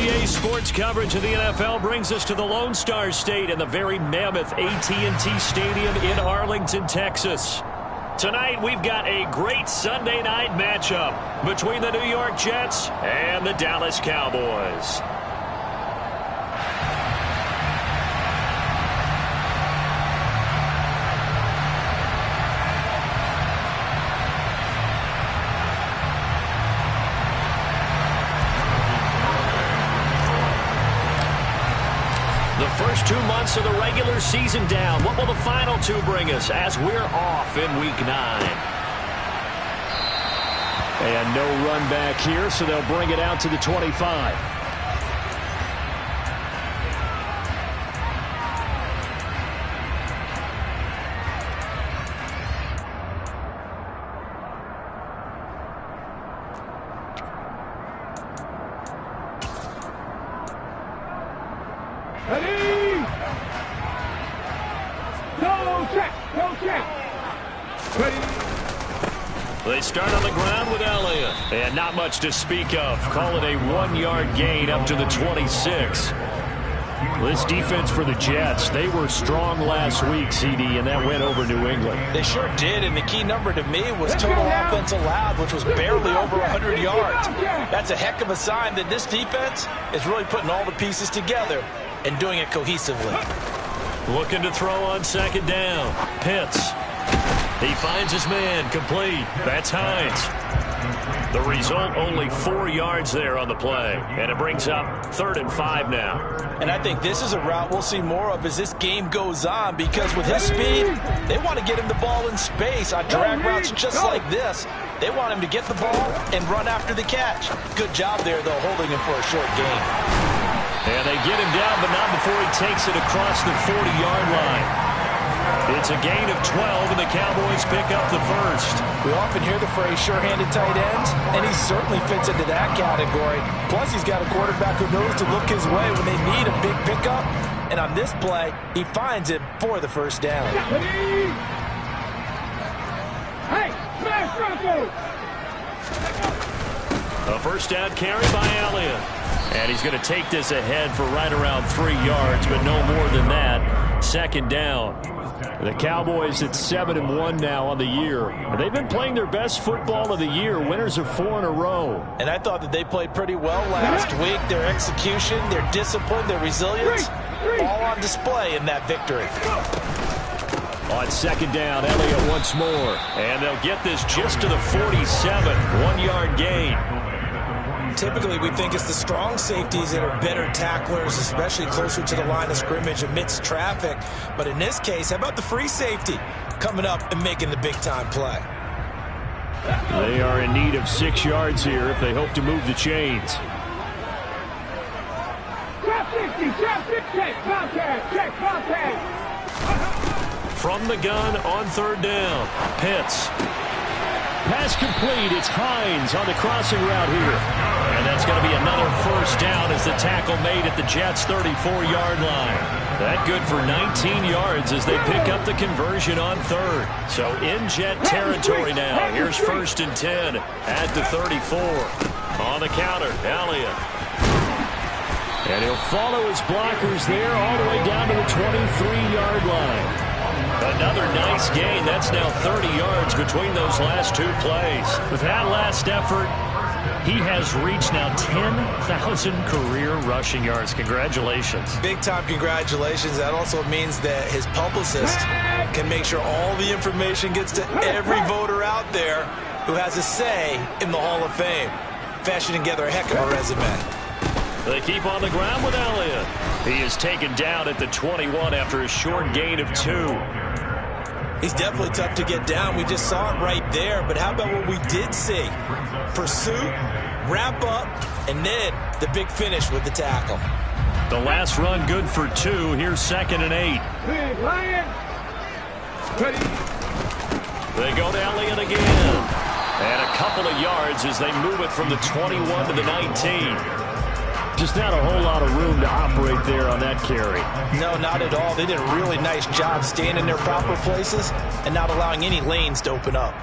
NBA sports coverage of the NFL brings us to the Lone Star State and the very mammoth AT&T Stadium in Arlington, Texas. Tonight, we've got a great Sunday night matchup between the New York Jets and the Dallas Cowboys. First 2 months of the regular season down. What will the final two bring us as we're off in Week 9? And no run back here, so they'll bring it out to the 25. They start on the ground with Elliott. And not much to speak of. Call it a 1-yard gain up to the 26. This defense for the Jets, they were strong last week, CD, and that went over New England. They sure did, and the key number to me was total offense allowed, which was barely over 100 yards. That's a heck of a sign that this defense is really putting all the pieces together and doing it cohesively. Looking to throw on second down. Pitts. He finds his man, complete. That's Hines. The result, only 4 yards there on the play. And it brings up 3rd and 5 now. And I think this is a route we'll see more of as this game goes on, because with his speed, they want to get him the ball in space on drag routes just like this. They want him to get the ball and run after the catch. Good job there, though, holding him for a short gain. And they get him down, but not before he takes it across the 40-yard line. It's a gain of 12, and the Cowboys pick up the first. We often hear the phrase sure-handed tight ends, and he certainly fits into that category. Plus, he's got a quarterback who knows to look his way when they need a big pickup. And on this play, he finds it for the first down. Hey, smash Bronco! A first down carry by Elliott. And he's going to take this ahead for right around 3 yards, but no more than that. Second down. The Cowboys at 7-1 now on the year. They've been playing their best football of the year. Winners of 4 in a row. And I thought that they played pretty well last week. Their execution, their discipline, their resilience, all on display in that victory. On second down, Elliott once more. And they'll get this just to the 47. 1-yard gain. Typically, we think it's the strong safeties that are better tacklers, especially closer to the line of scrimmage amidst traffic. But in this case, how about the free safety coming up and making the big-time play? They are in need of 6 yards here if they hope to move the chains. Trap 60, check, Bobcat. From the gun on third down, Pitts. Pass complete. It's Hines on the crossing route here. And that's going to be another first down as the tackle made at the Jets' 34-yard line. That good for 19 yards as they pick up the conversion on third. So in Jet territory now. Here's 1st and 10 at the 34. On the counter, Elliott. And he'll follow his blockers there all the way down to the 23-yard line. Another nice gain. That's now 30 yards between those last 2 plays. With that last effort, he has reached now 10,000 career rushing yards. Congratulations. Big-time congratulations. That also means that his publicist can make sure all the information gets to every voter out there who has a say in the Hall of Fame. Fashioning together a heck of a resume. They keep on the ground with Elliott. He is taken down at the 21 after a short gain of 2. He's definitely tough to get down. We just saw it right there. But how about what we did see? Pursuit, wrap up, and then the big finish with the tackle. The last run good for 2. Here's 2nd and 8. Big Lion. They go to Elliott again. And a couple of yards as they move it from the 21 to the 19. Just not a whole lot of room to operate there on that carry. No, not at all. They did a really nice job staying in their proper places and not allowing any lanes to open up.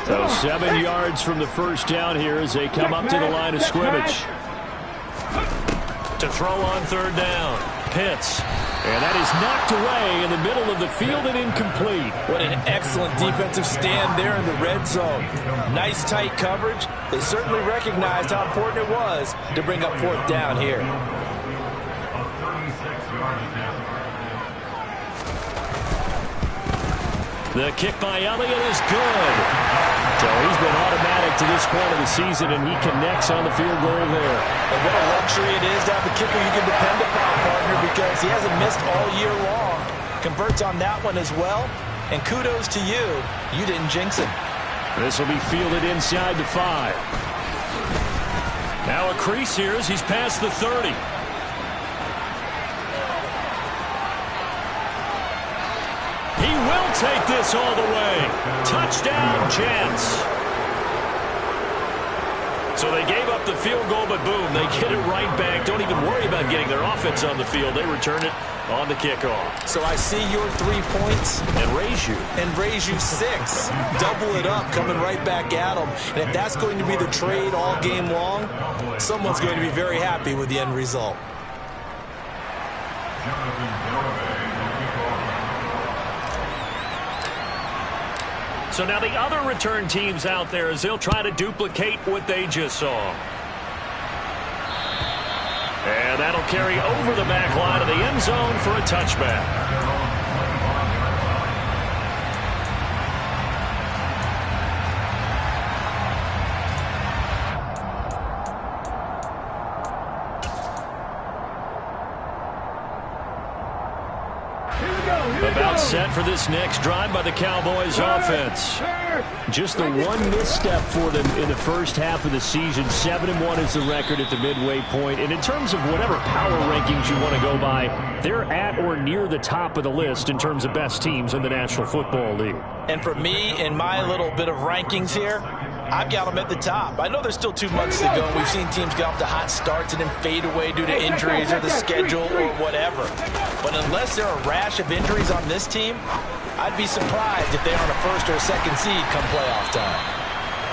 So 7 yards from the first down here as they come up to the line of scrimmage. To throw on third down. Pitts. And that is knocked away in the middle of the field and incomplete. What an excellent defensive stand there in the red zone. Nice tight coverage. They certainly recognized how important it was to bring up fourth down here. The kick by Elliott is good. So he's been automatic to this point of the season, and he connects on the field goal there. And what a luxury it is to have a kicker you can depend upon, partner, because he hasn't missed all year long. Converts on that one as well. And kudos to you. You didn't jinx him. This will be fielded inside the 5. Now a crease here as he's past the 30. He will take this all the way. Touchdown, Jets. So they gave up the field goal, but boom, they get it right back. Don't even worry about getting their offense on the field. They return it on the kickoff. So I see your 3 points. And raise you 6. Double it up, coming right back at them. And if that's going to be the trade all game long, someone's going to be very happy with the end result. So now the other return teams out there as they'll try to duplicate what they just saw. And that'll carry over the back line of the end zone for a touchback. About set for this next drive by the Cowboys offense. Just the one misstep for them in the first half of the season. 7-1 is the record at the midway point. And in terms of whatever power rankings you want to go by, they're at or near the top of the list in terms of best teams in the National Football League. And for me, in my little bit of rankings here, I've got them at the top. I know there's still 2 months to go. We've seen teams get off to hot starts and then fade away due to injuries or the schedule or whatever. But unless there are a rash of injuries on this team, I'd be surprised if they aren't a first or a second seed come playoff time.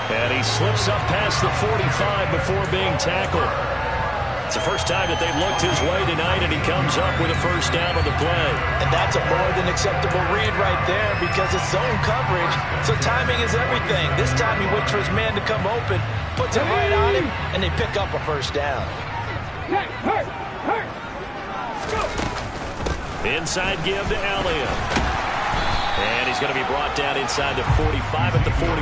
And he slips up past the 45 before being tackled. It's the first time that they've looked his way tonight, and he comes up with a first down on the play. And that's a more than acceptable read right there because it's zone coverage, so timing is everything. This time he waits for his man to come open, puts it right on him, and they pick up a first down. Inside give to Elliott. And he's going to be brought down inside the 45 at the 43.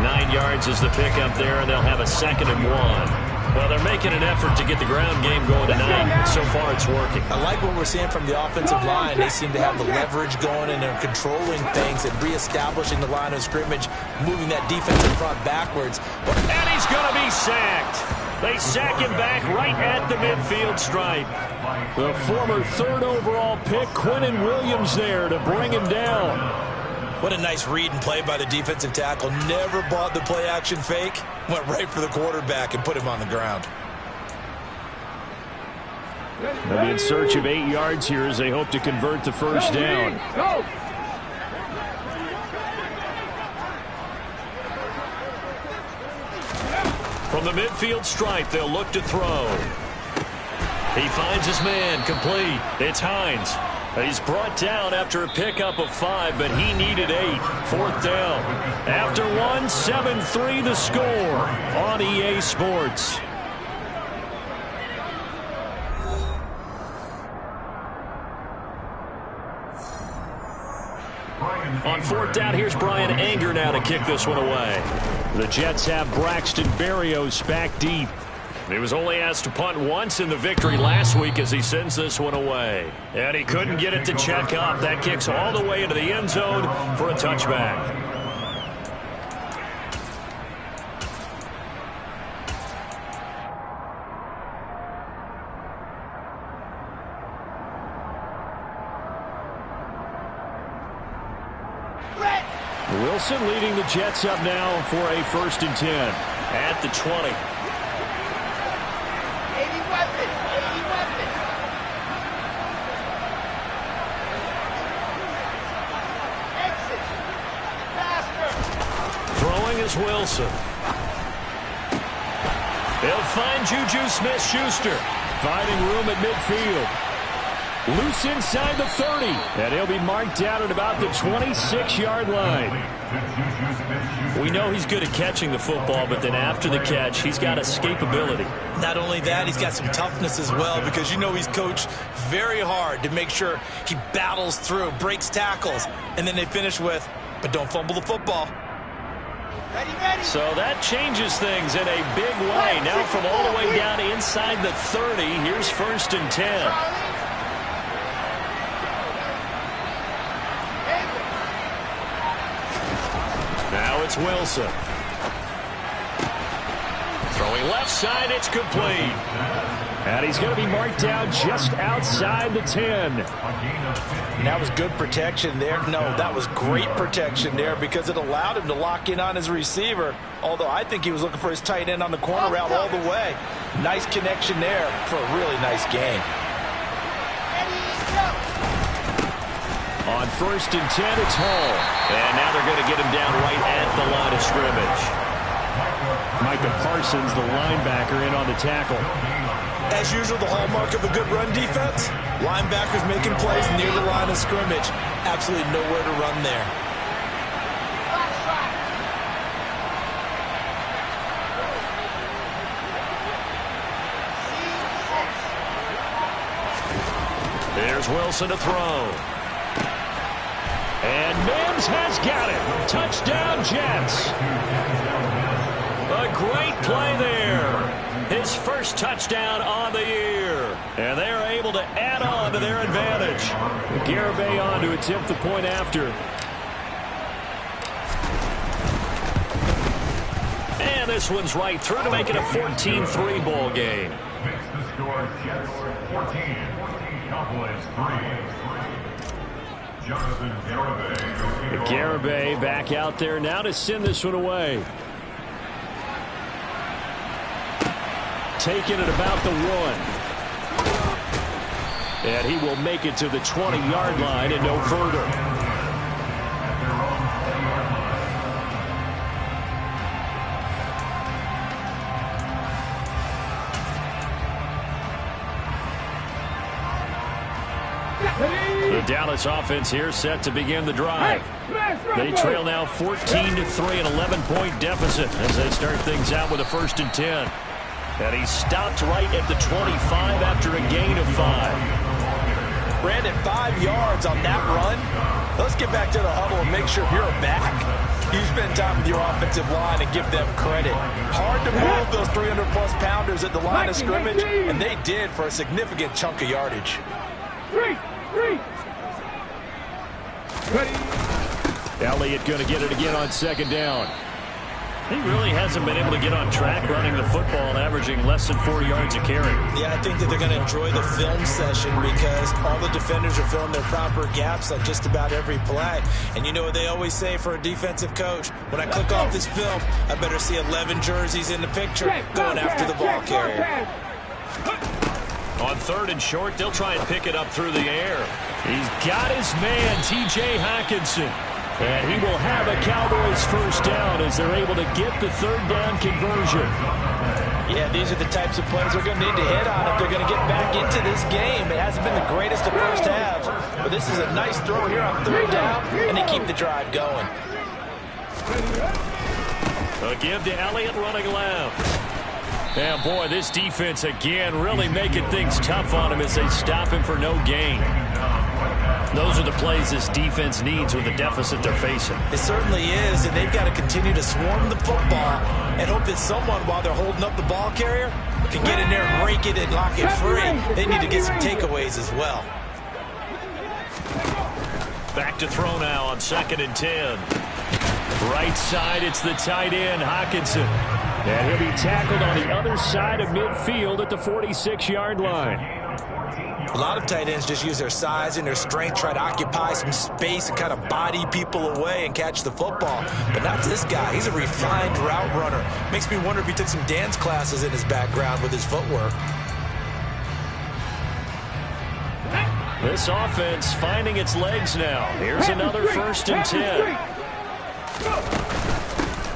9 yards is the pickup there, and they'll have a 2nd and 1. Well, they're making an effort to get the ground game going tonight. So far, it's working. I like what we're seeing from the offensive line. They seem to have the leverage going, and they're controlling things and reestablishing the line of scrimmage, moving that defensive front backwards. And he's going to be sacked. They sack him back right at the midfield stripe. The former 3rd overall pick, Quinnen Williams, there to bring him down. What a nice read and play by the defensive tackle. Never bought the play-action fake. Went right for the quarterback and put him on the ground. They'll be in search of 8 yards here as they hope to convert the first down. From the midfield stripe, they'll look to throw. He finds his man, complete. It's Hines. He's brought down after a pickup of 5, but he needed 8. 4th down. After 1, 7-3 the score on EA Sports. On 4th down, here's Brian Anger now to kick this one away. The Jets have Braxton Berrios back deep. He was only asked to punt once in the victory last week as he sends this one away. And he couldn't get it to check up. That kicks all the way into the end zone for a touchback. Wilson leading the Jets up now for a 1st and 10 at the 20. Here's Wilson. They'll find Juju Smith-Schuster. Finding room at midfield. Loose inside the 30. And he'll be marked down at about the 26-yard line. We know he's good at catching the football, but then after the catch, he's got escapability. Not only that, he's got some toughness as well, because you know he's coached very hard to make sure he battles through, breaks tackles, and then they finish with, but don't fumble the football. So that changes things in a big way. Now from all the way down inside the 30, here's 1st and 10. Now it's Wilson. Throwing left side, it's complete. And he's going to be marked down just outside the 10. And that was good protection there. No, that was great protection there because it allowed him to lock in on his receiver. Although I think he was looking for his tight end on the corner route all the way. Nice connection there for a really nice game. On 1st and 10, it's Hall. And now they're going to get him down right at the line of scrimmage. Micah Parsons, the linebacker, in on the tackle. As usual, the hallmark of a good run defense, linebackers making plays near the line of scrimmage. Absolutely nowhere to run there. There's Wilson to throw. And Mims has got it. Touchdown, Jets. A great play there. His first touchdown on the year. And they're able to add on to their advantage. Garibay on to attempt the point after. And this one's right through to make it a 14-3 ball game. Makes the score Jets 14, Cowboys 3. Jonathan Garibay. Garibay back out there now to send this one away. Taking it about the 1. And he will make it to the 20-yard line and no further. The Dallas offense here set to begin the drive. They trail now 14-3, an 11-point deficit as they start things out with a 1st and 10. And he stopped right at the 25 after a gain of 5. Brandon, 5 yards on that run. Let's get back to the huddle and make sure you're back. You spend time with your offensive line and give them credit. Hard to move those 300-plus pounders at the line of scrimmage, and they did for a significant chunk of yardage. Elliott going to get it again on 2nd down. He really hasn't been able to get on track running the football, averaging less than 4 yards a carry. Yeah, I think that they're going to enjoy the film session because all the defenders are filling their proper gaps on just about every play. And you know what they always say for a defensive coach? When I click off this film, I better see 11 jerseys in the picture going after the ball carrier. On 3rd and short, they'll try and pick it up through the air. He's got his man, T.J. Hockenson. And he will have a Cowboys 1st down as they're able to get the 3rd down conversion. Yeah, these are the types of plays they're going to need to hit on if they're going to get back into this game. It hasn't been the greatest of first halves, but this is a nice throw here on 3rd down, and they keep the drive going. A give to Elliott running left. And boy, this defense again really making things tough on him as they stop him for no gain. Those are the plays this defense needs with the deficit they're facing. It certainly is, and they've got to continue to swarm the football and hope that someone, while they're holding up the ball carrier, can get in there and break it and lock it free. They need to get some takeaways as well. Back to throw now on 2nd and 10. Right side, it's the tight end, Hockenson. And he'll be tackled on the other side of midfield at the 46-yard line. A lot of tight ends just use their size and their strength, try to occupy some space and kind of body people away and catch the football. But not this guy. He's a refined route runner. Makes me wonder if he took some dance classes in his background with his footwork. This offense finding its legs now. Here's another 1st and 10.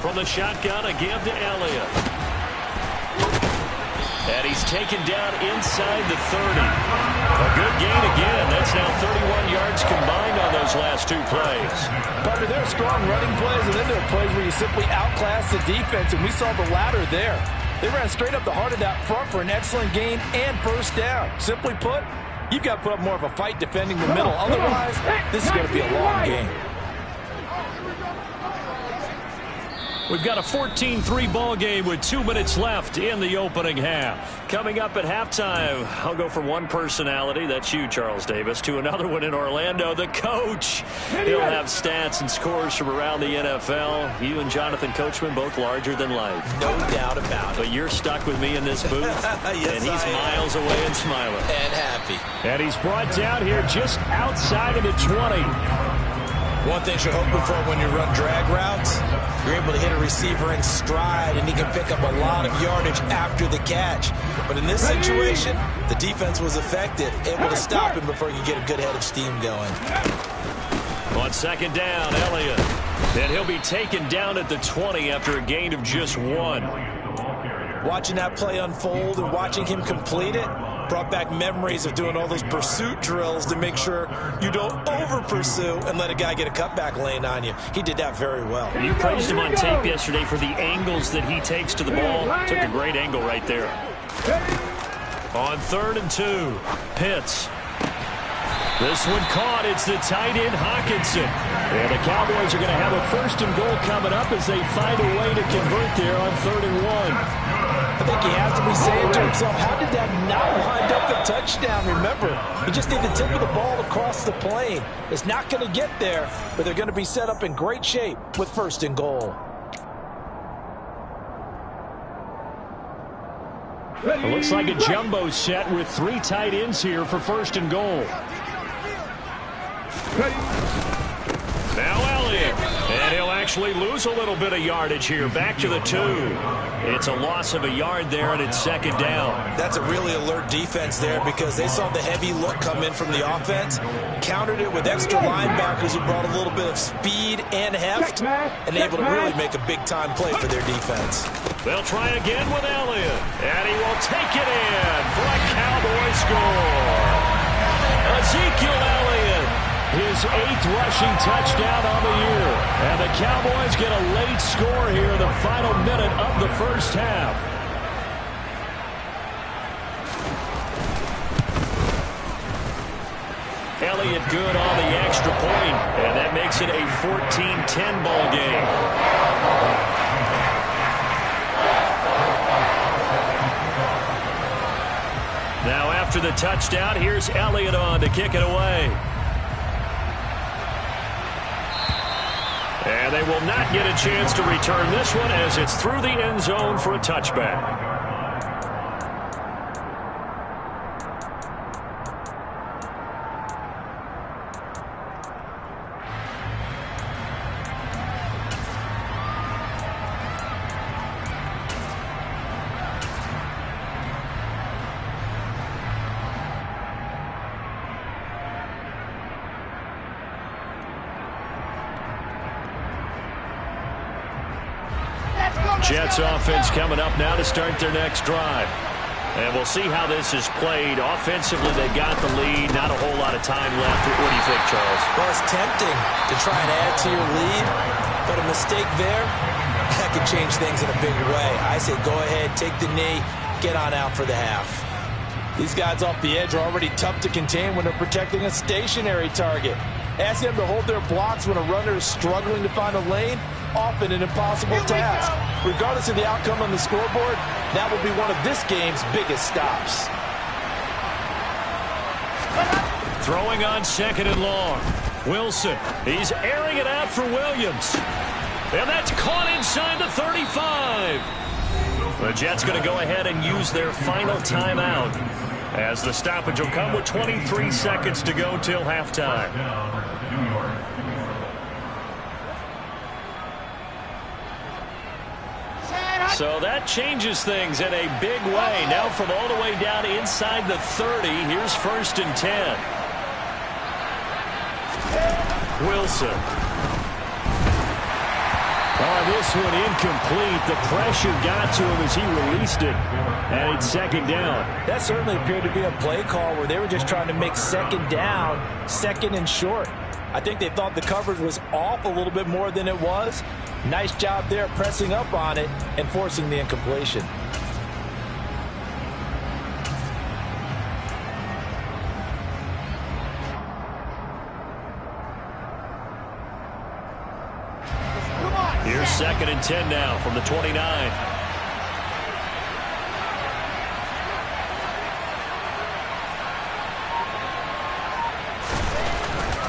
From the shotgun, a give to Elliott. And he's taken down inside the 30. A good gain again. That's now 31 yards combined on those last two plays. But there are strong running plays, and then there are plays where you simply outclass the defense, and we saw the latter there. They ran straight up the heart of that front for an excellent gain and first down. Simply put, you've got to put up more of a fight defending the middle. Otherwise, this is going to be a long game. We've got a 14-3 ball game with 2 minutes left in the opening half. Coming up at halftime, I'll go from one personality, that's you, Charles Davis, to another one in Orlando, the coach. He'll have stats and scores from around the NFL. You and Jonathan Coachman, both larger than life. No doubt about it. But you're stuck with me in this booth, Yes, and he's miles away and smiling. And happy. And he's brought down here just outside of the 20. One thing you're hoping for when you run drag routes, you're able to hit a receiver in stride, and he can pick up a lot of yardage after the catch. But in this situation, the defense was effective, able to stop him before he could get a good head of steam going. On second down, Elliott. And he'll be taken down at the 20 after a gain of just 1. Watching that play unfold and watching him complete it brought back memories of doing all those pursuit drills to make sure you don't over-pursue and let a guy get a cutback lane on you. He did that very well. You praised him on tape yesterday for the angles that he takes to the ball. Took a great angle right there. On 3rd and 2, Pitts. This one caught. It's the tight end, Hawkinson. And the Cowboys are going to have a 1st and goal coming up as they find a way to convert there on 3rd and 1. I think he has to be saying to himself, how did that not wind up a touchdown? Remember, he just need the tip of the ball across the plane. It's not going to get there, but they're going to be set up in great shape with 1st and goal. It looks like a jumbo set with 3 tight ends here for 1st and goal. Now Elliott, and he'll actually lose a little bit of yardage here. Back to the 2. It's a loss of a yard there, and it's 2nd down. That's a really alert defense there because they saw the heavy look come in from the offense, countered it with extra linebackers who brought a little bit of speed and heft, and able to really make a big-time play for their defense. They'll try again with Elliott, and he will take it in for a Cowboy score. Ezekiel Elliott. His 8th rushing touchdown on the year. And the Cowboys get a late score here in the final minute of the 1st half. Elliott good on the extra point, and that makes it a 14-10 ball game. Now after the touchdown, here's Elliott on to kick it away. And they will not get a chance to return this one as it's through the end zone for a touchback. Jets offense coming up now to start their next drive. And we'll see how this is played. Offensively, they got the lead. Not a whole lot of time left. What do you think, Charles? Well, it's tempting to try and add to your lead, but a mistake there, that could change things in a big way. I say go ahead, take the knee, get on out for the half. These guys off the edge are already tough to contain when they're protecting a stationary target. Ask them to hold their blocks when a runner is struggling to find a lane, often an impossible task. Regardless of the outcome on the scoreboard, that will be one of this game's biggest stops. Throwing on 2nd and long. Wilson, he's airing it out for Williams. And that's caught inside the 35. The Jets going to go ahead and use their final timeout as the stoppage will come with 23 seconds to go till halftime. So that changes things in a big way. Now from all the way down inside the 30, here's 1st and 10. Wilson. Oh, this this one incomplete. The pressure got to him as he released it. And it's second down. That certainly appeared to be a play call where they were just trying to make second down, second and short. I think they thought the coverage was off a little bit more than it was. Nice job there pressing up on it and forcing the incompletion. Here's second and 10 now from the 29.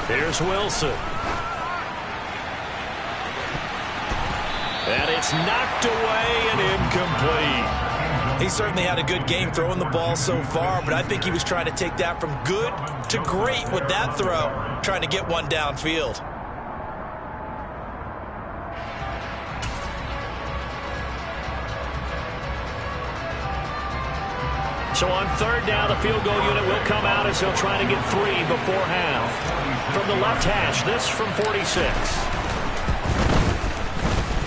Here's Wilson. And it's knocked away and incomplete. He certainly had a good game throwing the ball so far, but I think he was trying to take that from good to great with that throw, trying to get one downfield. So on third down, the field goal unit will come out as they'll try to get 3 before half. From the left hash, this from 46.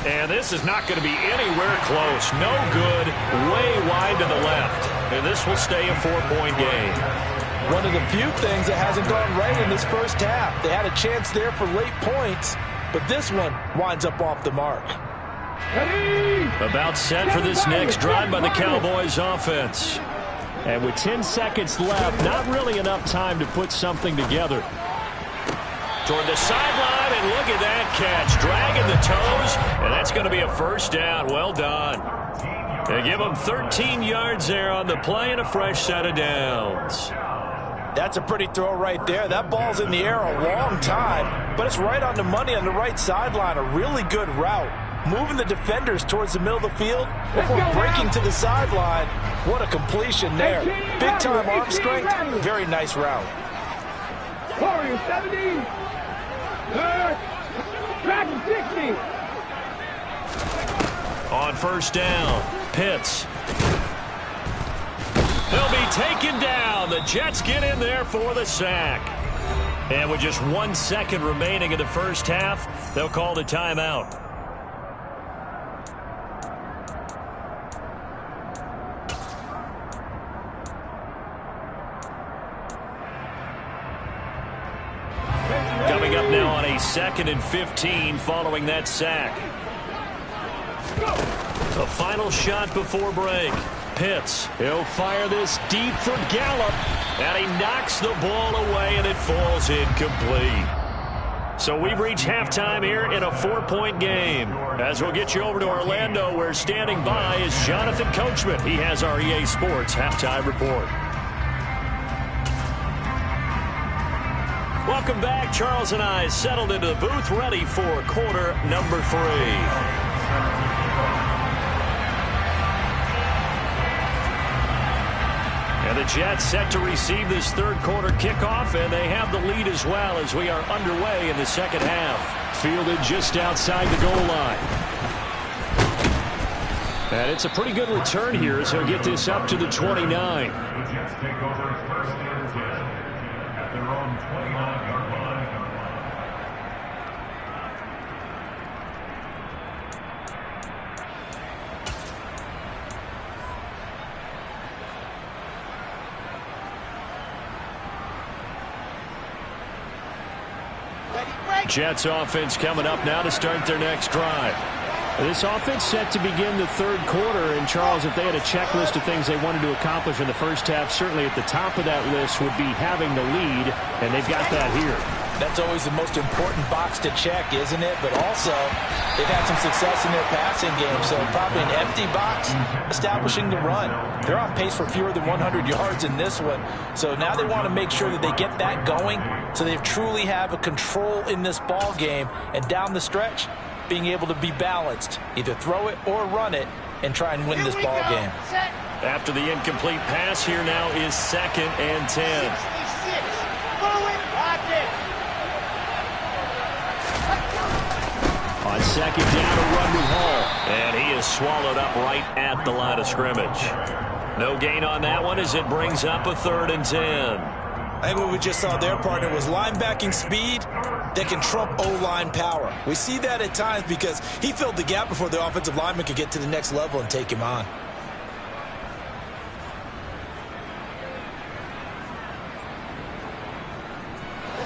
And this is not going to be anywhere close. No good. Way wide to the left. And this will stay a 4-point game. One of the few things that hasn't gone right in this first half. They had a chance there for late points, but this one winds up off the mark. About set for this next drive by the Cowboys offense. And with 10 seconds left, not really enough time to put something together. Toward the sideline, and look at that catch. Dragging the toes, and that's going to be a first down. Well done. They give them 13 yards there on the play and a fresh set of downs. That's a pretty throw right there. That ball's in the air a long time, but it's right on the money on the right sideline. A really good route. Moving the defenders towards the middle of the field before breaking to the sideline. What a completion there. Big-time arm strength. Very nice route. Warriors 70. Dragon 60. On first down, Pitts. He'll be taken down. The Jets get in there for the sack. And with just 1 second remaining in the first half, they'll call the timeout. Coming up now on a 2nd and 15 following that sack. A final shot before break. Pitts, he'll fire this deep for Gallup, and he knocks the ball away, and it falls incomplete. So we've reached halftime here in a 4-point game. As we'll get you over to Orlando, where standing by is Jonathan Coachman. He has our EA Sports halftime report. Welcome back. Charles and I settled into the booth, ready for quarter number 3. And the Jets set to receive this third quarter kickoff, and they have the lead as well as we are underway in the second half. Fielded just outside the goal line. And it's a pretty good return here as he'll get this up to the 29. The Jets take over first and 10 at their own 29-yard line. Jets offense coming up now to start their next drive. This offense set to begin the third quarter, and Charles, if they had a checklist of things they wanted to accomplish in the first half, certainly at the top of that list would be having the lead, and they've got that here. That's always the most important box to check, isn't it? But also, they've had some success in their passing game, so probably an empty box establishing the run. They're on pace for fewer than 100 yards in this one, so now they want to make sure that they get that going so they truly have a control in this ball game, and down the stretch, being able to be balanced, either throw it or run it, and try and win this ball game. After the incomplete pass, here now is 2nd and 10. On second down, a run with Hall. And he is swallowed up right at the line of scrimmage. No gain on that one as it brings up a 3rd and 10. I think what we just saw their partner was linebacking speed, that can trump O-line power. We see that at times because he filled the gap before the offensive lineman could get to the next level and take him on.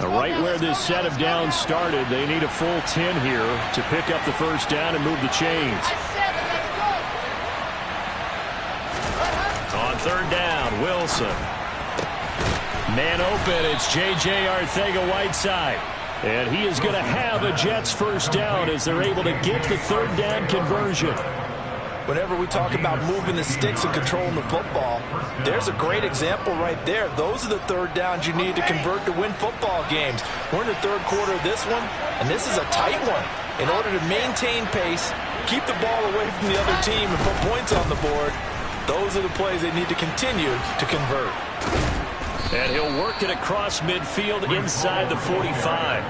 Right where this set of downs started, they need a full 10 here to pick up the first down and move the chains. On third down, Wilson. Man open, it's J.J. Arcega-Whiteside. And he is going to have a Jets first down as they're able to get the third down conversion. Whenever we talk about moving the sticks and controlling the football, there's a great example right there. Those are the third downs you need to convert to win football games. We're in the third quarter of this one, and this is a tight one. In order to maintain pace, keep the ball away from the other team, and put points on the board, those are the plays they need to continue to convert. And he'll work it across midfield inside the 45.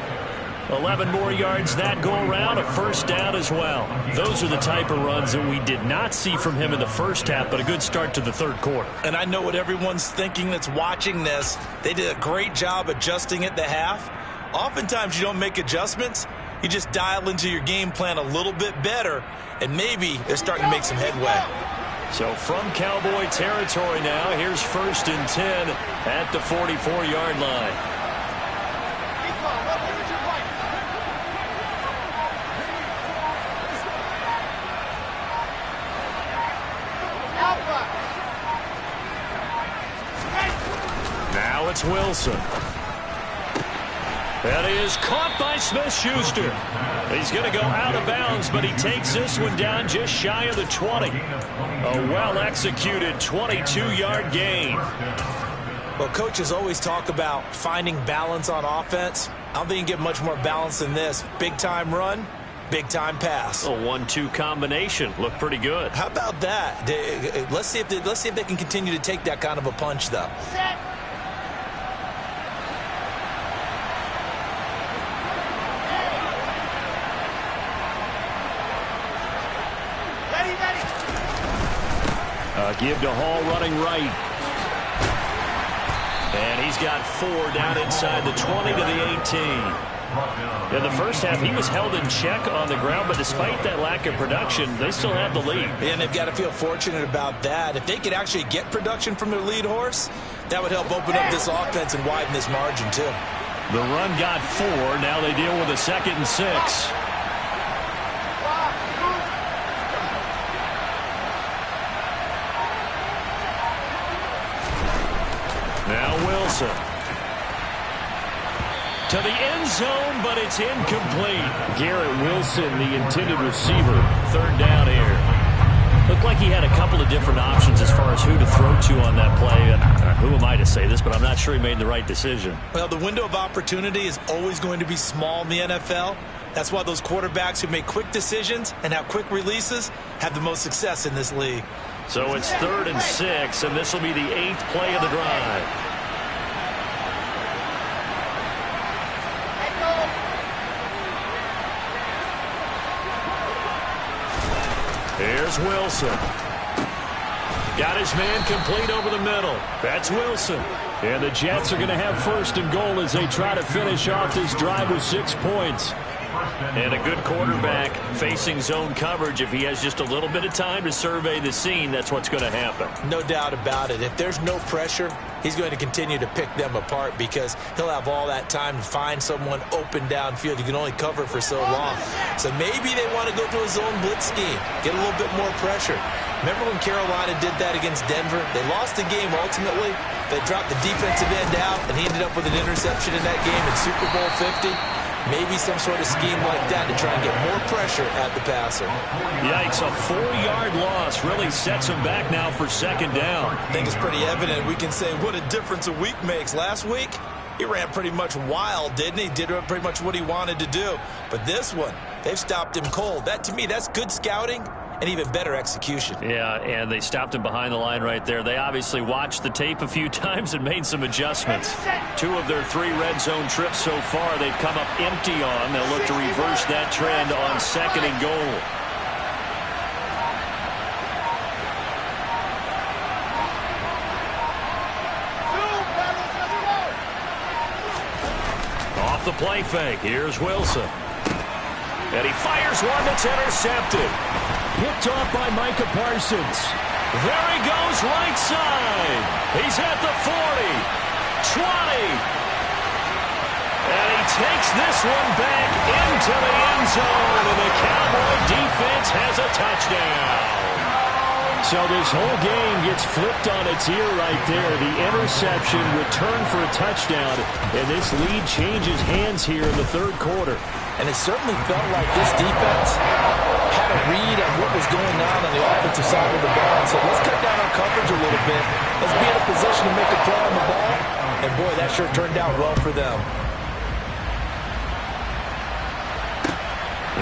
11 more yards that go around, a first down as well. Those are the type of runs that we did not see from him in the first half, but a good start to the third quarter. And I know what everyone's thinking that's watching this. They did a great job adjusting at the half. Oftentimes you don't make adjustments. You just dial into your game plan a little bit better, and maybe they're starting to make some headway. So from Cowboy territory now, here's 1st and 10 at the 44-yard line. Now it's Wilson. That is caught by Smith-Schuster. He's going to go out of bounds, but he takes this one down just shy of the 20. A well-executed 22-yard gain. Well, coaches always talk about finding balance on offense. I don't think you can get much more balance than this. Big-time run, big-time pass. A 1-2 combination. Looked pretty good. How about that? Let's see if they can continue to take that kind of a punch, though. Set. Give to Hall running right. And he's got 4 down inside the 20 to the 18. In the first half, he was held in check on the ground, but despite that lack of production, they still have the lead. And they've got to feel fortunate about that. If they could actually get production from their lead horse, that would help open up this offense and widen this margin, too. The run got 4. Now they deal with a 2nd and 6. Now Wilson. To the end zone, but it's incomplete. Garrett Wilson, the intended receiver. 3rd down here. Looked like he had a couple of different options as far as who to throw to on that play. And who am I to say this, but I'm not sure he made the right decision. Well, the window of opportunity is always going to be small in the NFL. That's why those quarterbacks who make quick decisions and have quick releases have the most success in this league. So it's 3rd and 6, and this will be the 8th play of the drive. Here's Wilson. Got his man complete over the middle. That's Wilson. And the Jets are going to have 1st and goal as they try to finish off this drive with 6 points. And a good quarterback facing zone coverage. If he has just a little bit of time to survey the scene, that's what's going to happen. No doubt about it. If there's no pressure, he's going to continue to pick them apart because he'll have all that time to find someone open downfield. You can only cover for so long. So maybe they want to go to a zone blitz scheme, get a little bit more pressure. Remember when Carolina did that against Denver? They lost the game ultimately. They dropped the defensive end out, and he ended up with an interception in that game in Super Bowl 50. Maybe some sort of scheme like that to try and get more pressure at the passer. Yikes, a 4-yard loss really sets him back now for 2nd down. I think it's pretty evident. We can say what a difference a week makes. Last week, he ran pretty much wild, didn't he? Did pretty much what he wanted to do. But this one, they've stopped him cold. That, to me, that's good scouting and even better execution. Yeah, and they stopped him behind the line right there. They obviously watched the tape a few times and made some adjustments. 2 of their 3 red zone trips so far, they've come up empty on. They'll look to reverse that trend on 2nd and goal. Off off the play fake. Here's Wilson. And he fires one that's intercepted. Picked off by Micah Parsons. There he goes right side. He's at the 40, 20. And he takes this one back into the end zone. And the Cowboy defense has a touchdown. So this whole game gets flipped on its ear right there. The interception returned for a touchdown. And this lead changes hands here in the third quarter. And it certainly felt like this defense had a read on what was going on the offensive side of the ball. So let's cut down on coverage a little bit. Let's be in a position to make a play on the ball. And boy, that sure turned out well for them.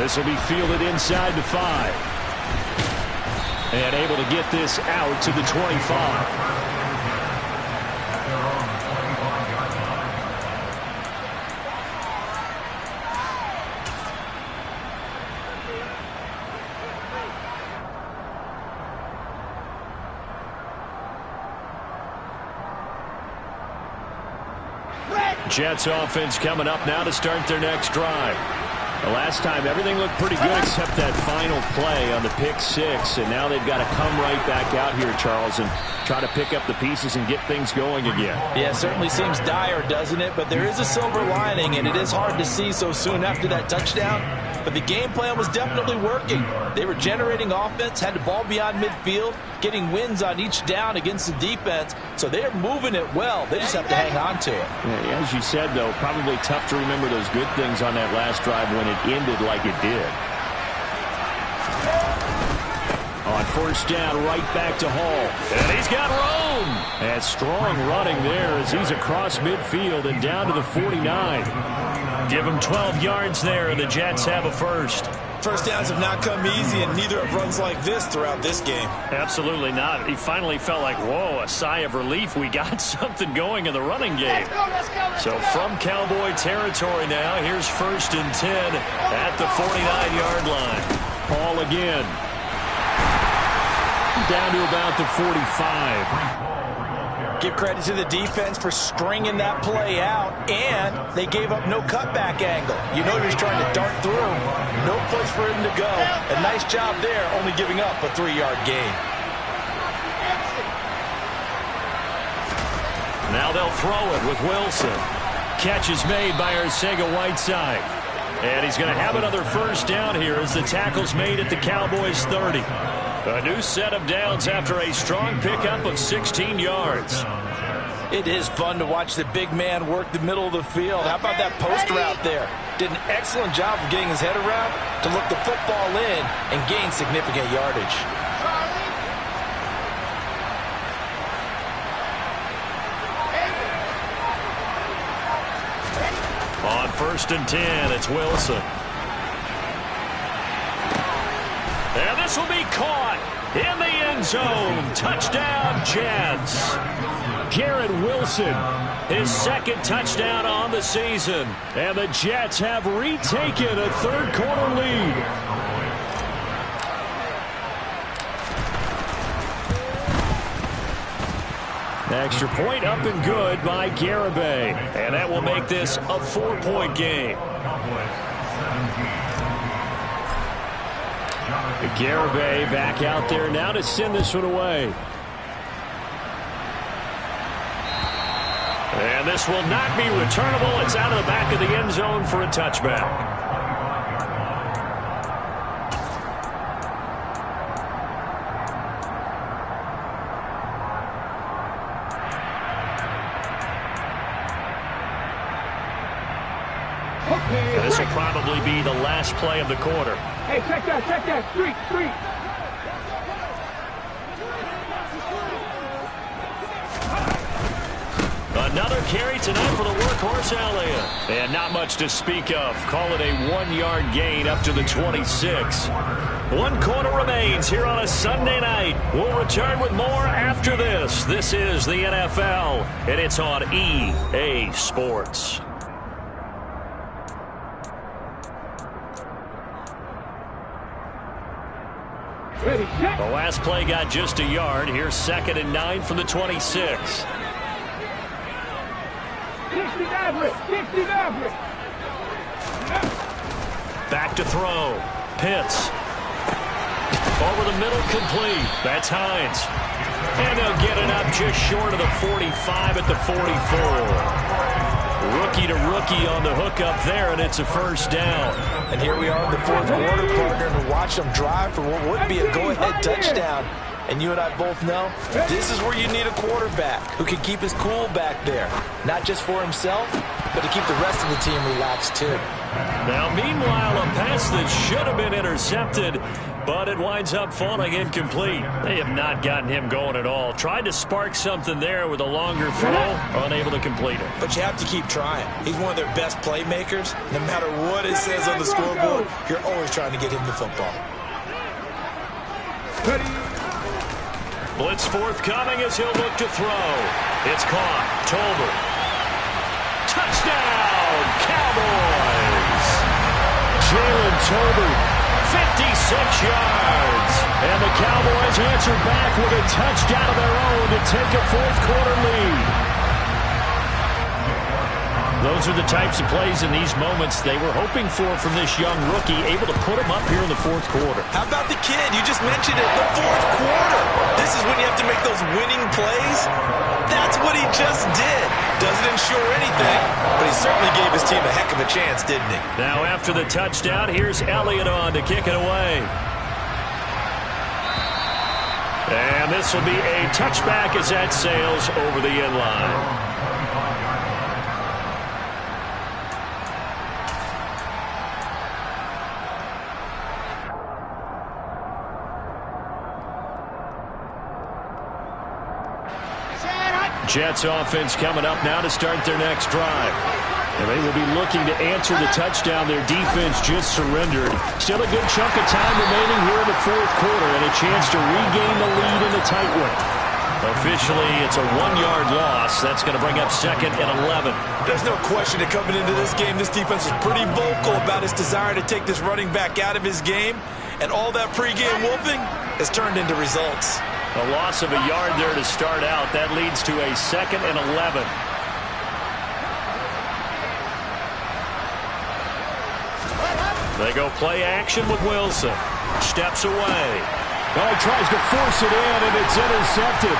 This will be fielded inside the 5. And able to get this out to the 25. Jets offense coming up now to start their next drive. The last time, everything looked pretty good except that final play on the pick 6. And now they've got to come right back out here, Charles, and try to pick up the pieces and get things going again. Yeah, it certainly seems dire, doesn't it? But there is a silver lining, and it is hard to see so soon after that touchdown. But the game plan was definitely working. They were generating offense, had the ball beyond midfield, getting wins on each down against the defense. So they are moving it well. They just have to hang on to it. Yeah, as you said, though, probably tough to remember those good things on that last drive when it ended like it did. On first down, right back to Hall. And he's got room. And strong running there as he's across midfield and down to the 49. Give him 12 yards there, and the Jets have a first. First downs have not come easy, and neither have runs like this throughout this game. Absolutely not. He finally felt like, whoa, a sigh of relief. We got something going in the running game. So from Cowboy territory now, here's 1st and 10 at the 49-yard line. Hall again. Down to about the 45. Give credit to the defense for stringing that play out, and they gave up no cutback angle. You know he's trying to dart through. No place for him to go. A nice job there, only giving up a 3-yard gain. Now they'll throw it with Wilson. Catch is made by Arcega-Whiteside. And he's going to have another first down here as the tackle's made at the Cowboys' 30. A new set of downs after a strong pickup of 16 yards. It is fun to watch the big man work the middle of the field. How about that post route there? Did an excellent job of getting his head around to look the football in and gain significant yardage. On 1st and 10, it's Wilson. And this will be caught in the end zone. Touchdown, Jets. Garrett Wilson, his 2nd touchdown on the season. And the Jets have retaken a third-quarter lead. Extra point up and good by Garibay. And that will make this a 4-point game. Garibay back out there now to send this one away. And this will not be returnable. It's out of the back of the end zone for a touchback. And this will probably be the last play of the quarter. Hey, check that. Street. Another carry tonight for the workhorse Elliott. And not much to speak of. Call it a 1-yard gain up to the 26. 1 quarter remains here on a Sunday night. We'll return with more after this. This is the NFL, and it's on EA Sports. The last play got just a yard. Here's 2nd and 9 from the 26. 60 average. Back to throw. Pitts. Over the middle, complete. That's Hines. And they'll get it up just short of the 45 at the 44. Rookie to rookie on the hook up there, and it's a first down. And here we are in the fourth quarter, partner, and watch them drive for what would be a go-ahead touchdown. And you and I both know this is where you need a quarterback who can keep his cool back there. Not just for himself, but to keep the rest of the team relaxed too. Now, meanwhile, a pass that should have been intercepted, but it winds up falling incomplete. They have not gotten him going at all. Tried to spark something there with a longer throw, unable to complete it. But you have to keep trying. He's one of their best playmakers. No matter what it says on the scoreboard, you're always trying to get him the football. Blitz forthcoming as he'll look to throw. It's caught. Tolbert. Touchdown, Cowboys! Jalen Tolbert, 56 yards. And the Cowboys answer back with a touchdown of their own to take a fourth quarter lead. Those are the types of plays in these moments they were hoping for from this young rookie, able to put him up here in the fourth quarter. How about the kid? You just mentioned it, the fourth quarter. This is when you have to make those winning plays. That's what he just did. Doesn't ensure anything, but he certainly gave his team a heck of a chance, didn't he? Now after the touchdown, here's Elliott on to kick it away. And this will be a touchback as that sails over the end line. Jets offense coming up now to start their next drive. And they will be looking to answer the touchdown their defense just surrendered. Still a good chunk of time remaining here in the fourth quarter and a chance to regain the lead in the tight one. Officially, it's a 1-yard loss. That's going to bring up second and 11. There's no question that coming into this game, this defense is pretty vocal about its desire to take this running back out of his game. And all that pregame whooping has turned into results. A loss of a yard there to start out. That leads to a second and 11. They go play action with Wilson. Steps away. Oh, he tries to force it in, and it's intercepted.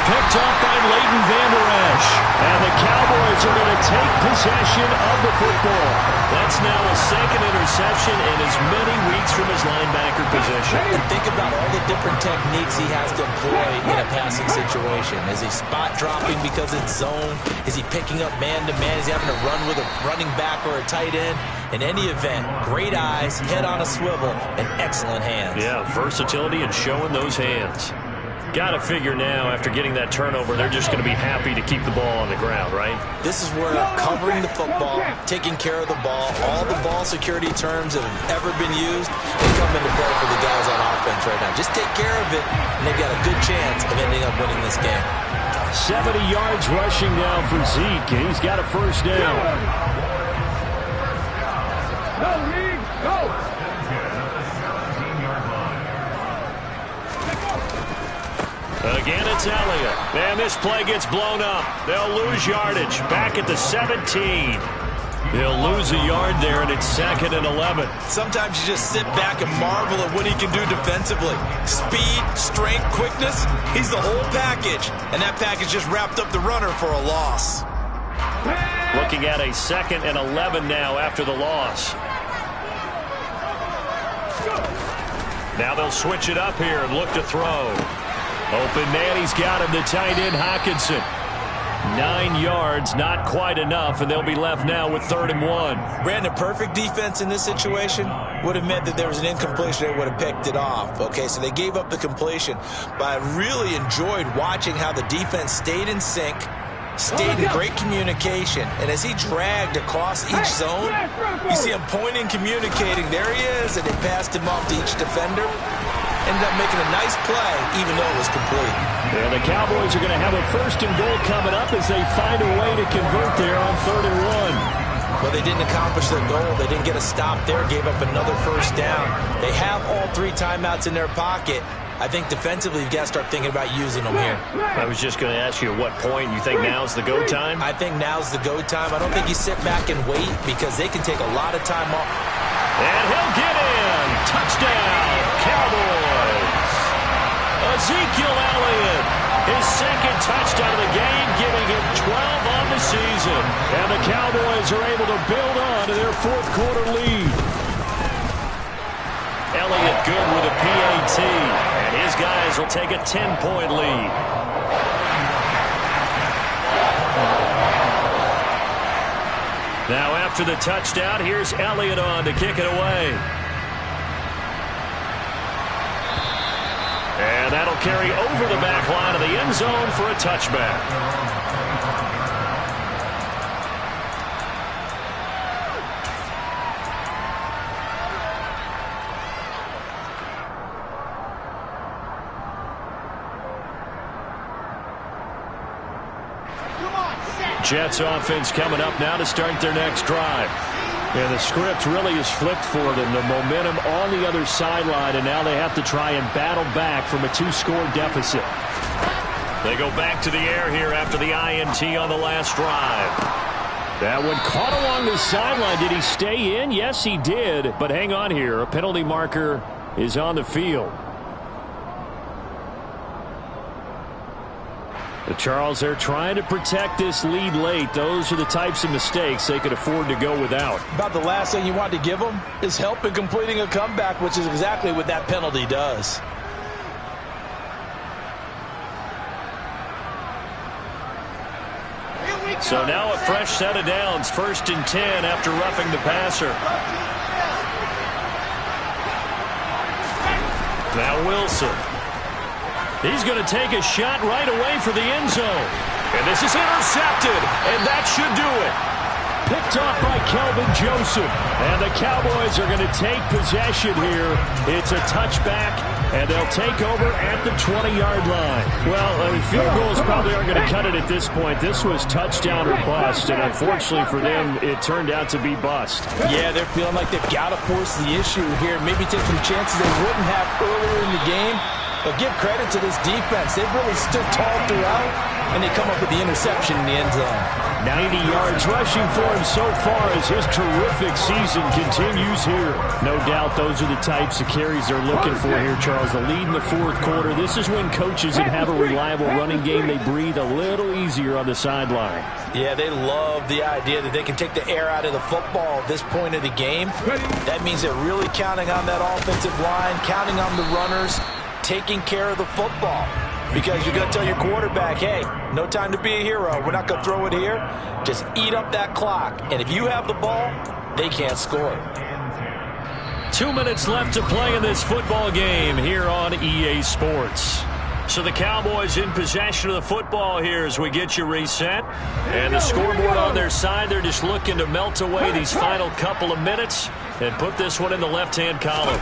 Picked up by Leighton Vander Esch. And the Cowboys are going to take possession of the football. That's now a second interception in as many weeks from his linebacker position. And think about all the different techniques he has to employ in a passing situation. Is he spot dropping because it's zone? Is he picking up man-to-man? Is he having to run with a running back or a tight end? In any event, great eyes, head on a swivel, and excellent hands. Yeah, versatility and showing those hands. Got to figure now, after getting that turnover, they're just going to be happy to keep the ball on the ground, right? This is where covering the football, taking care of the ball, all the ball security terms that have ever been used, they come into play for the guys on offense right now. Just take care of it, and they've got a good chance of ending up winning this game. 70 yards rushing now for Zeke, and he's got a first down. No, Reed, go! Again, it's Elliott. And this play gets blown up. They'll lose yardage. Back at the 17. They'll lose a yard there, and it's second and 11. Sometimes you just sit back and marvel at what he can do defensively. Speed, strength, quickness, he's the whole package. And that package just wrapped up the runner for a loss. Looking at a second and 11 now after the loss. Now they'll switch it up here and look to throw. Open man, he's got him, the tight end Hockenson. 9 yards, not quite enough, and they'll be left now with 3rd and 1. Brandon, perfect defense in this situation would have meant that there was an incompletion. They would have picked it off. Okay, so they gave up the completion. But I really enjoyed watching how the defense stayed in sync, stayed in great communication. And as he dragged across each zone, you see him pointing, communicating. There he is, and they passed him off to each defender. Ended up making a nice play, even though it was complete. And the Cowboys are going to have a 1st and goal coming up as they find a way to convert there on 3rd and 1. Well, they didn't accomplish their goal. They didn't get a stop there, gave up another first down. They have all 3 timeouts in their pocket. I think defensively, you've got to start thinking about using them here. I was just going to ask you at what point you think now's the go time? I think now's the go time. I don't think you sit back and wait because they can take a lot of time off. And he'll get in. Touchdown, Cowboys. Ezekiel Elliott, his second touchdown of the game, giving him 12 on the season. And the Cowboys are able to build on to their fourth-quarter lead. Elliott good with a PAT, and his guys will take a 10-point lead. Now after the touchdown, here's Elliott on to kick it away. And that'll carry over the back line of the end zone for a touchback. Jets offense coming up now to start their next drive. And the script really is flipped for them. The momentum on the other sideline, and now they have to try and battle back from a two-score deficit. They go back to the air here after the INT on the last drive. That one caught along the sideline. Did he stay in? Yes, he did. But hang on here. A penalty marker is on the field. But Charles, they're trying to protect this lead late. Those are the types of mistakes they could afford to go without. About the last thing you want to give them is help in completing a comeback, which is exactly what that penalty does. So now a fresh set of downs, 1st and 10 after roughing the passer. Now Wilson. He's going to take a shot right away for the end zone. And this is intercepted, and that should do it. Picked off by Kelvin Joseph. And the Cowboys are going to take possession here. It's a touchback, and they'll take over at the 20-yard line. Well, field goals probably aren't going to cut it at this point. This was touchdown or bust, and unfortunately for them, it turned out to be bust. Yeah, they're feeling like they've got to force the issue here. Maybe take some chances they wouldn't have earlier in the game. But give credit to this defense. They've really stood tall throughout, and they come up with the interception in the end zone. 90 yards rushing for him so far as his terrific season continues here. No doubt those are the types of carries they're looking for here, Charles. The lead in the fourth quarter. This is when coaches that have a reliable running game, they breathe a little easier on the sideline. Yeah, they love the idea that they can take the air out of the football at this point of the game. That means they're really counting on that offensive line, counting on the runners, taking care of the football, because you're going to tell your quarterback, hey, no time to be a hero. We're not going to throw it here. Just eat up that clock. And if you have the ball, they can't score. 2 minutes left to play in this football game here on EA Sports. So the Cowboys in possession of the football here as we get you reset. And the scoreboard on their side, they're just looking to melt away these final couple of minutes and put this one in the left-hand column.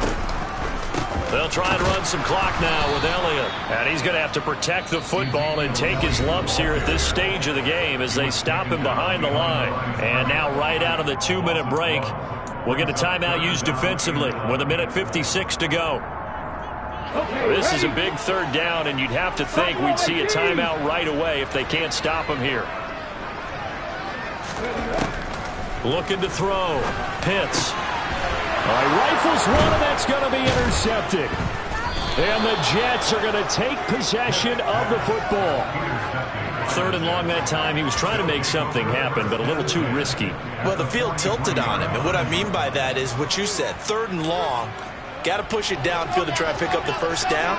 They'll try and run some clock now with Elliott. And he's going to have to protect the football and take his lumps here at this stage of the game as they stop him behind the line. And now right out of the 2-minute break, we'll get a timeout used defensively with 1:56 to go. This is a big third down, and you'd have to think we'd see a timeout right away if they can't stop him here. Looking to throw. Pitts. Rifles one, and that's going to be intercepted. And the Jets are going to take possession of the football. 3rd and long that time. He was trying to make something happen, but a little too risky. Well, the field tilted on him, and what I mean by that is what you said. 3rd and long, got to push it downfield to try and pick up the first down.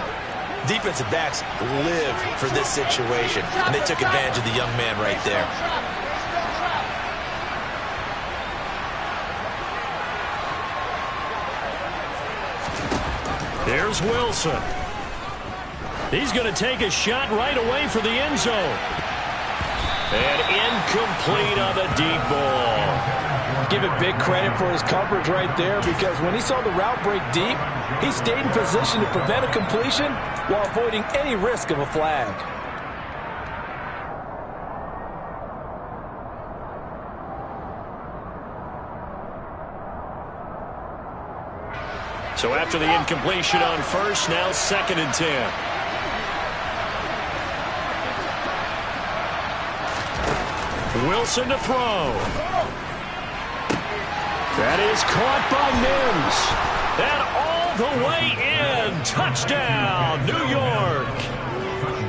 Defensive backs live for this situation, and they took advantage of the young man right there. There's Wilson. He's going to take a shot right away for the end zone. And incomplete on the deep ball. Give it big credit for his coverage right there, because when he saw the route break deep, he stayed in position to prevent a completion while avoiding any risk of a flag. So after the incompletion on first, now 2nd and 10. Wilson to throw. That is caught by Mims. And all the way in. Touchdown, New York.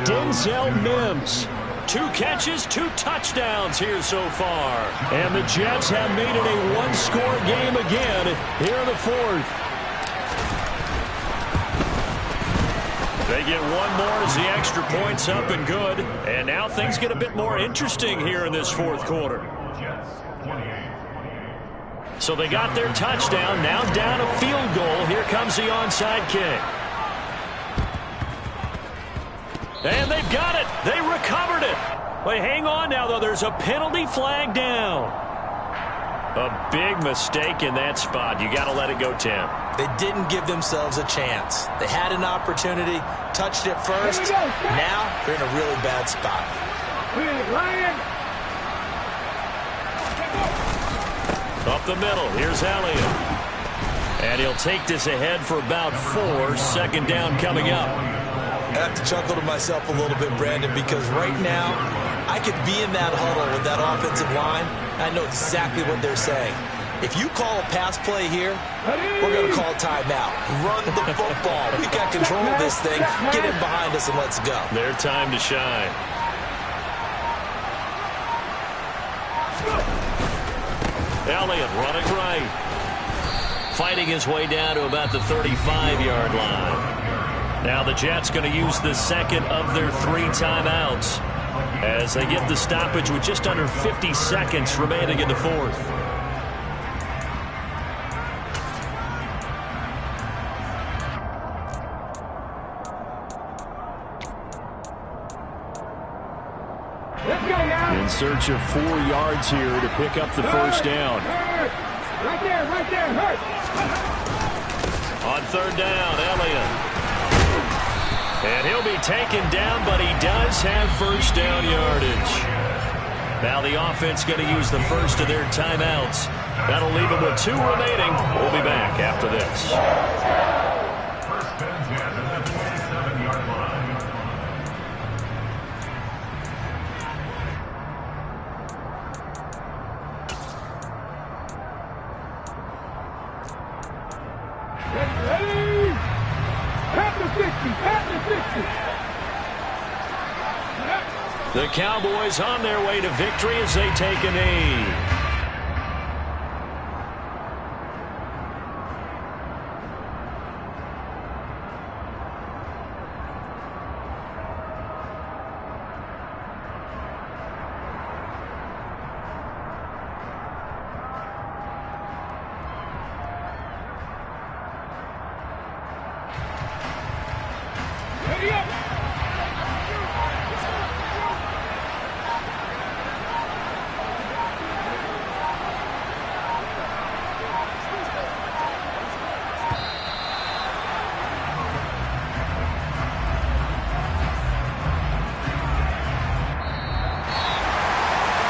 Denzel Mims. 2 catches, 2 touchdowns here so far. And the Jets have made it a one-score game again here in the 4th. They get one more as the extra point's up and good. And now things get a bit more interesting here in this 4th quarter. So they got their touchdown, now down a field goal. Here comes the onside kick. And they've got it. They recovered it. Wait, hang on now, though. There's a penalty flag down. A big mistake in that spot. You got to let it go, Tim. They didn't give themselves a chance. They had an opportunity, touched it first. Now they're in a really bad spot. Up the middle. Here's Elliott. And he'll take this ahead for about 4. Second down coming up. I have to chuckle to myself a little bit, Brandon, because right now I could be in that huddle with that offensive line. I know exactly what they're saying. If you call a pass play here, we're going to call timeout. Run the football. We got control of this thing. Get in behind us and let's go. Their time to shine. Elliott running right. Fighting his way down to about the 35-yard line. Now the Jets going to use the second of their 3 timeouts as they get the stoppage with just under 50 seconds remaining in the 4th. In search of 4 yards here to pick up the first down. Right there, hurt. On 3rd down, Elliott. And he'll be taken down, but he does have first down yardage. Now the offense going to use the first of their timeouts. That'll leave them with 2 remaining. We'll be back after this. First and 10 at the 27-yard line. Ready? Pat the 60. The Cowboys on their way to victory as they take a knee. Ready up.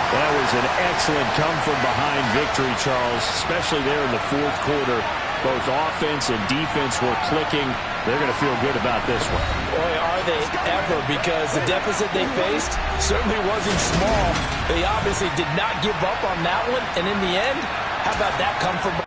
That was an excellent come-from-behind victory, Charles, especially there in the 4th quarter. Both offense and defense were clicking. They're going to feel good about this one. Boy, are they ever, because the deficit they faced certainly wasn't small. They obviously did not give up on that one, and in the end, how about that come from